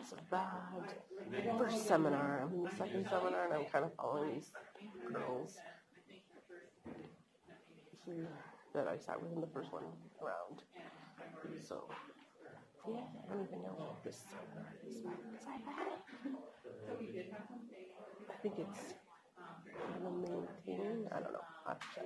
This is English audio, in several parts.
it's a bad first seminar. I'm in the second seminar, and I'm kind of following these girls that I sat with in the first one round. So, yeah, I don't even know what this seminar is about because I've had it. I think it's the main thing. I don't know. I'll have to check.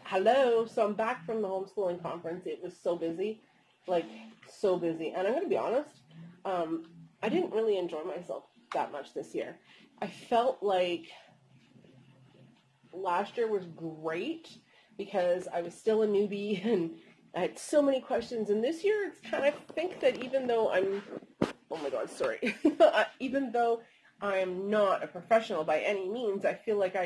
Hello, so I'm back from the homeschooling conference. It was so busy, like so busy. And I'm going to be honest, I didn't really enjoy myself that much this year. I felt like last year was great because I was still a newbie and I had so many questions. And this year it's kind of, I think that even though even though I'm not a professional by any means, I feel like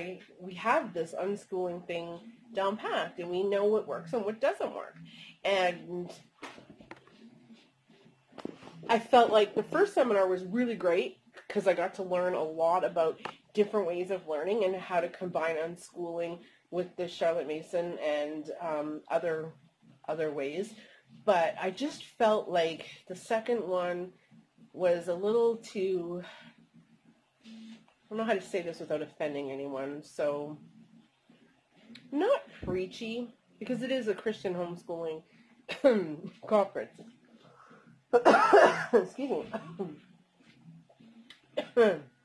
we have this unschooling thing down packed, and we know what works and what doesn't work. And I felt like the first seminar was really great because I got to learn a lot about different ways of learning and how to combine unschooling with the Charlotte Mason and other ways. But I just felt like the second one was a little too, I don't know how to say this without offending anyone, so not preachy, because it is a Christian homeschooling conference. Excuse me.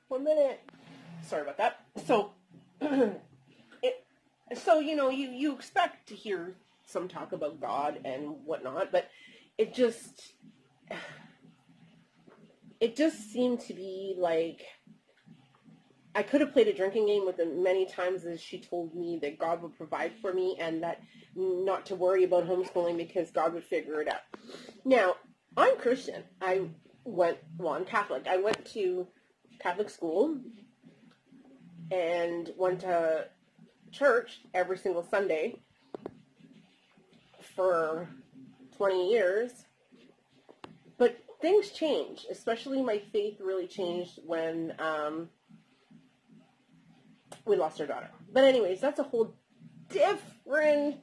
1 minute. Sorry about that. So, you expect to hear some talk about God and whatnot, but it just seemed to be like I could have played a drinking game with them many times as she told me that God would provide for me and that not to worry about homeschooling because God would figure it out. Now, I'm Christian. I'm Catholic. I went to Catholic school and went to church every single Sunday for 20 years. But things change, especially my faith really changed when we lost our daughter. But anyways, that's a whole different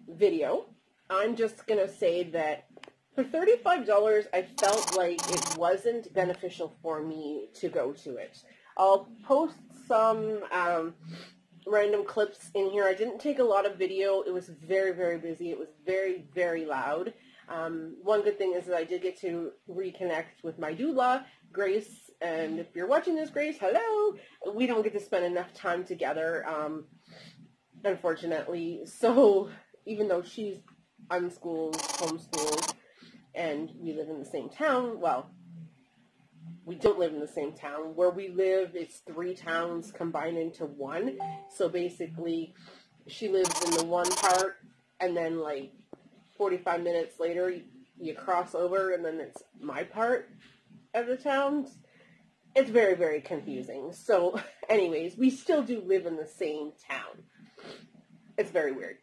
video. I'm just going to say that for $35, I felt like it wasn't beneficial for me to go to it. I'll post some random clips in here. I didn't take a lot of video. It was very, very busy. It was very, very loud. One good thing is that I did get to reconnect with my doula, Grace, and if you're watching this, Grace, hello! We don't get to spend enough time together, unfortunately. So even though she's unschooled, homeschooled, and we live in the same town, well, we don't live in the same town. Where we live, it's 3 towns combined into one. So basically, she lives in the one part, and then like 45 minutes later, you cross over, and then it's my part of the town. It's very, very confusing. So, anyways, we still do live in the same town. It's very weird.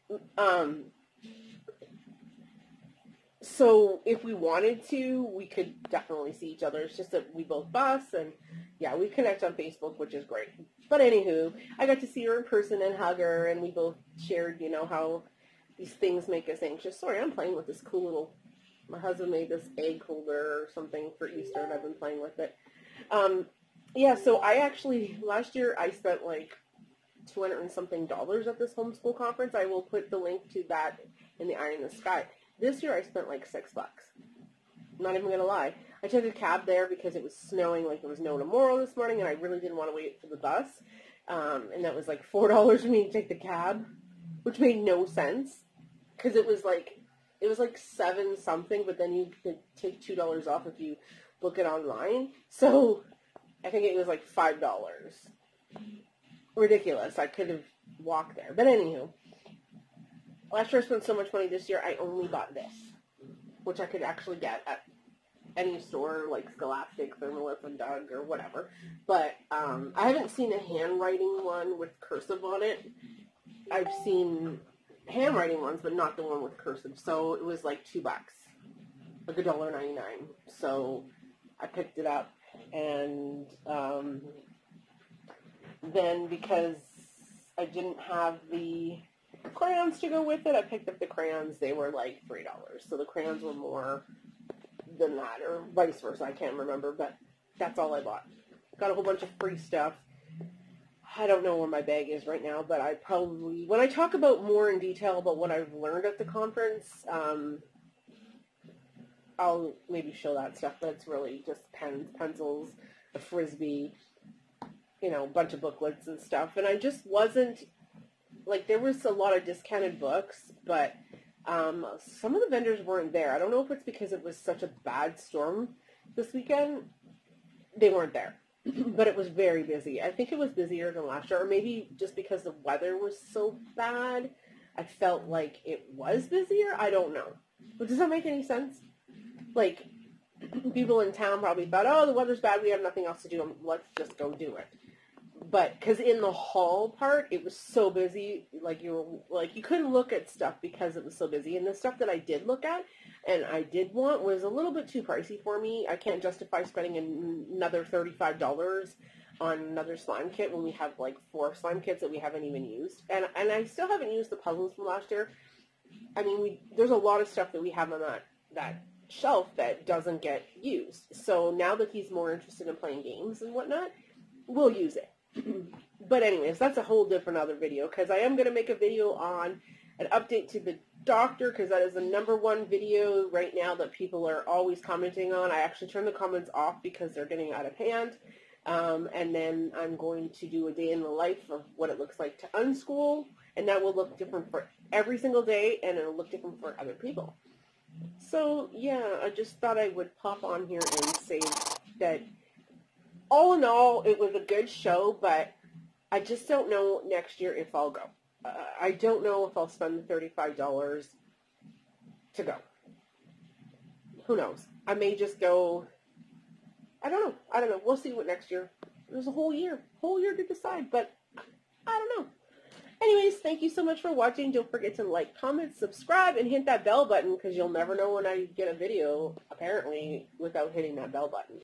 So, if we wanted to, we could definitely see each other. It's just that we both bus, and yeah, we connect on Facebook, which is great. But anywho, I got to see her in person and hug her, and we both shared, how these things make us anxious. Sorry, I'm playing with this cool little, my husband made this egg holder or something for Easter, and I've been playing with it. So I actually, last year I spent like $200 and something at this homeschool conference. I will put the link to that in the Eye in the Sky. This year I spent like $6. I'm not even going to lie. I took a cab there because it was snowing like there was no tomorrow this morning, and I really didn't want to wait for the bus. And that was like $4 for me to take the cab, which made no sense because it was like 7 something, but then you could take $2 off if you book it online. So I think it was like $5. Ridiculous. I could have walked there. But anywho, last year I spent so much money. This year I only bought this, which I could actually get at any store like Scholastic, Thermalith, and Doug, or whatever. But I haven't seen a handwriting one with cursive on it. I've seen handwriting ones, but not the one with cursive. So it was like $2, like $1.99. So I picked it up, and then because I didn't have the crayons to go with it, I picked up the crayons. They were like $3. So the crayons were more than that, or vice versa. I can't remember, but that's all I bought. Got a whole bunch of free stuff. I don't know where my bag is right now, but I probably, when I talk about more in detail about what I've learned at the conference, I'll maybe show that stuff, but it's really just pens, pencils, a Frisbee, you know, a bunch of booklets and stuff. And I just wasn't, like, there was a lot of discounted books, but some of the vendors weren't there. I don't know if it's because it was such a bad storm this weekend. They weren't there. But it was very busy. I think it was busier than last year, or maybe just because the weather was so bad, I felt like it was busier. I don't know. But does that make any sense? Like, people in town probably thought, oh, the weather's bad, we have nothing else to do, let's just go do it. But, because in the hall part, it was so busy, like, you couldn't look at stuff because it was so busy. And the stuff that I did look at, and I did want, was a little bit too pricey for me. I can't justify spending another $35 on another slime kit when we have, like, 4 slime kits that we haven't even used. And I still haven't used the puzzles from last year. I mean, there's a lot of stuff that we have on that shelf that doesn't get used. So now that he's more interested in playing games and whatnot, we'll use it. But anyways, that's a whole different other video, because I am going to make a video on an update to the doctor, because that is the #1 video right now that people are always commenting on. I actually turned the comments off because they're getting out of hand. And then I'm going to do a day in the life of what it looks like to unschool, and that will look different for every single day, and it'll look different for other people. So, yeah, I just thought I would pop on here and say that all in all, it was a good show, but I just don't know next year if I'll go. I don't know if I'll spend the $35 to go. Who knows? I may just go. I don't know. We'll see what next year. There's a whole year to decide, but I don't know. Anyways, thank you so much for watching. Don't forget to like, comment, subscribe, and hit that bell button, because you'll never know when I get a video, apparently, without hitting that bell button.